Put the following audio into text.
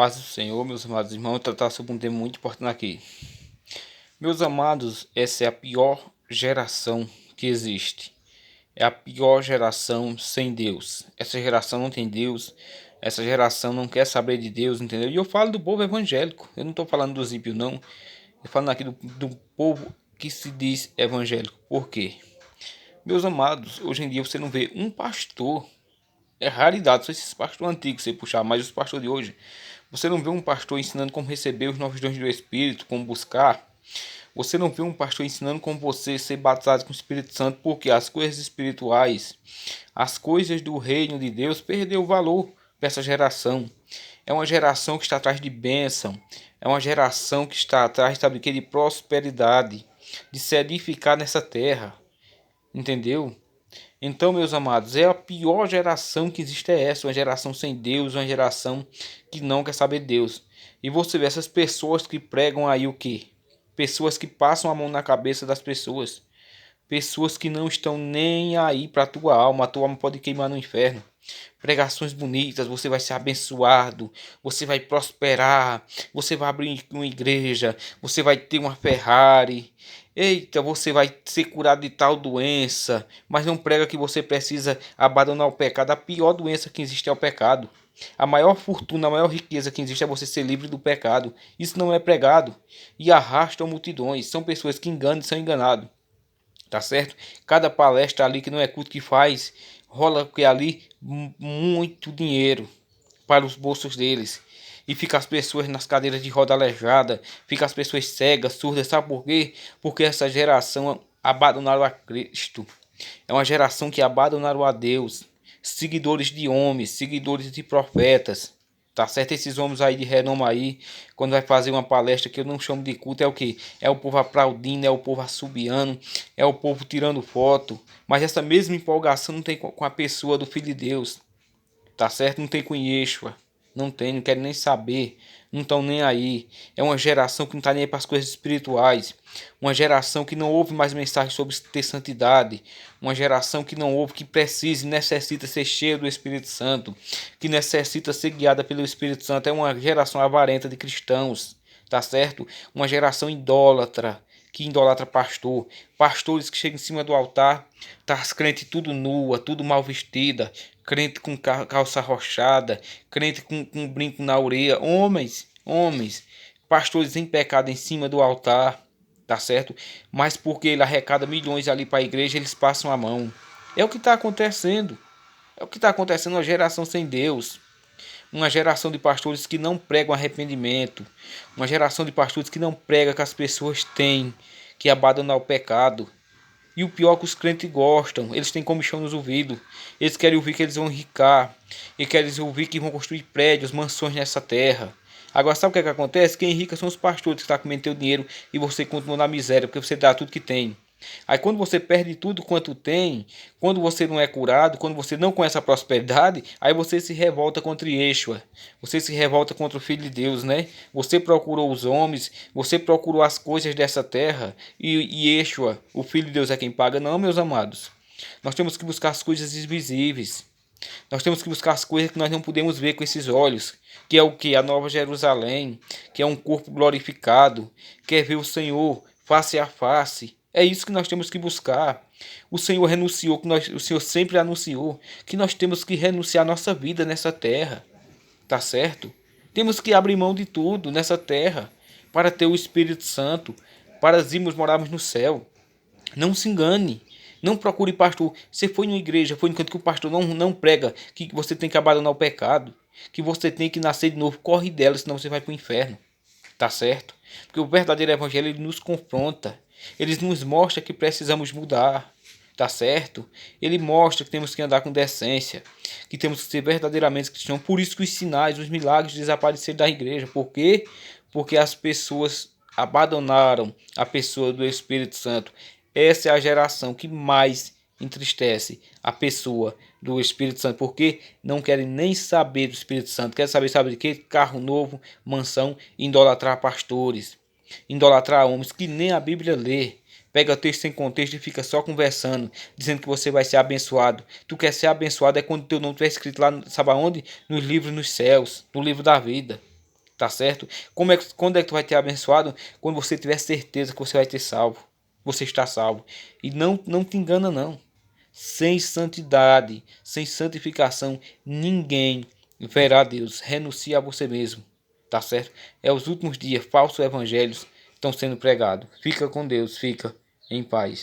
Paz do Senhor, meus amados irmãos, tratar sobre um tema muito importante aqui. Meus amados, essa é a pior geração que existe. É a pior geração sem Deus. Essa geração não tem Deus. Essa geração não quer saber de Deus, entendeu? E eu falo do povo evangélico. Eu não estou falando dos ímpios, não. Eu falo aqui do povo que se diz evangélico. Por quê? Meus amados, hoje em dia você não vê um pastor. É raridade, só esses pastores antigos você puxar, mas os pastores de hoje. Você não vê um pastor ensinando como receber os novos dons do Espírito, como buscar. Você não vê um pastor ensinando como você ser batizado com o Espírito Santo, porque as coisas espirituais, as coisas do reino de Deus, perdeu o valor para essa geração. É uma geração que está atrás de bênção. É uma geração que está atrás, sabe, de prosperidade, de se edificar nessa terra. Entendeu? Então, meus amados, é a pior geração que existe é essa, uma geração sem Deus, uma geração que não quer saber de Deus. E você vê essas pessoas que pregam aí o quê? Pessoas que passam a mão na cabeça das pessoas. Pessoas que não estão nem aí para a tua alma pode queimar no inferno. Pregações bonitas, você vai ser abençoado, você vai prosperar, você vai abrir uma igreja, você vai ter uma Ferrari. Eita, você vai ser curado de tal doença, mas não prega que você precisa abandonar o pecado. A pior doença que existe é o pecado. A maior fortuna, a maior riqueza que existe é você ser livre do pecado. Isso não é pregado e arrastam multidões. São pessoas que enganam e são enganados. Tá certo? Cada palestra ali que não é culto que faz, rola que ali muito dinheiro para os bolsos deles. E fica as pessoas nas cadeiras de roda aleijada, fica as pessoas cegas, surdas, sabe por quê? Porque essa geração abandonaram a Cristo. É uma geração que abandonaram a Deus, seguidores de homens, seguidores de profetas. Tá certo? Esses homens aí de renome aí, quando vai fazer uma palestra que eu não chamo de culto, é o que? É o povo aplaudindo, é o povo assobiando, é o povo tirando foto. Mas essa mesma empolgação não tem com a pessoa do Filho de Deus. Tá certo? Não tem com Yeshua. Não tem, não querem nem saber. Não estão nem aí. É uma geração que não está nem aí para as coisas espirituais. Uma geração que não ouve mais mensagens sobre ter santidade. Uma geração que não ouve, que precisa e necessita ser cheia do Espírito Santo. Que necessita ser guiada pelo Espírito Santo. É uma geração avarenta de cristãos. Tá certo? Uma geração idólatra. Que idolatra pastor. Pastores que chegam em cima do altar. Tá as crentes tudo nua, tudo mal vestida, crente com calça arrochada, crente com brinco na orelha, homens, pastores em pecado em cima do altar, tá certo? Mas porque ele arrecada milhões ali para a igreja, eles passam a mão. É o que está acontecendo. É o que está acontecendo, uma geração sem Deus. Uma geração de pastores que não pregam arrependimento. Uma geração de pastores que não pregam que as pessoas têm que abandonar o pecado. E o pior é que os crentes gostam, eles têm comichão nos ouvidos, eles querem ouvir que eles vão enricar, e querem ouvir que vão construir prédios, mansões nessa terra. Agora sabe o que é que acontece? Quem enrica são os pastores que estão comendo teu dinheiro e você continua na miséria, porque você dá tudo que tem. Aí quando você perde tudo quanto tem, quando você não é curado, quando você não conhece a prosperidade, aí você se revolta contra Yeshua. Você se revolta contra o Filho de Deus, né? Você procurou os homens, você procurou as coisas dessa terra e Yeshua, o Filho de Deus é quem paga. Não, meus amados. Nós temos que buscar as coisas invisíveis. Nós temos que buscar as coisas que nós não podemos ver com esses olhos, que é o que? A Nova Jerusalém, que é um corpo glorificado, que é ver o Senhor face a face. É isso que nós temos que buscar. O Senhor renunciou, o Senhor sempre anunciou que nós temos que renunciar a nossa vida nessa terra. Tá certo? Temos que abrir mão de tudo nessa terra para ter o Espírito Santo, para irmos morarmos no céu. Não se engane. Não procure pastor. Você foi numa igreja, foi no canto que o pastor não prega que você tem que abandonar o pecado, que você tem que nascer de novo. Corre dela, senão você vai para o inferno. Tá certo? Porque o verdadeiro evangelho ele nos confronta. Ele nos mostra que precisamos mudar. Tá certo? Ele mostra que temos que andar com decência, que temos que ser verdadeiramente cristãos. Por isso que os sinais, os milagres desapareceram da igreja. Por quê? Porque as pessoas abandonaram a pessoa do Espírito Santo. Essa é a geração que mais entristece a pessoa do Espírito Santo, porque não querem nem saber do Espírito Santo. Querem saber, sabe de quê? Carro novo, mansão, idolatrar pastores, idolatrar homens que nem a Bíblia lê. Pega texto sem contexto e fica só conversando, dizendo que você vai ser abençoado. Tu quer ser abençoado é quando teu nome estiver escrito lá, sabe aonde? Nos livros nos céus, no livro da vida. Tá certo? Quando é que tu vai ter abençoado? Quando você tiver certeza que você vai ter salvo. Você está salvo. E não te engana não. Sem santidade, sem santificação, ninguém verá Deus. Renuncie a você mesmo. Tá certo? É os últimos dias, falsos evangelhos estão sendo pregados. Fica com Deus, fica em paz.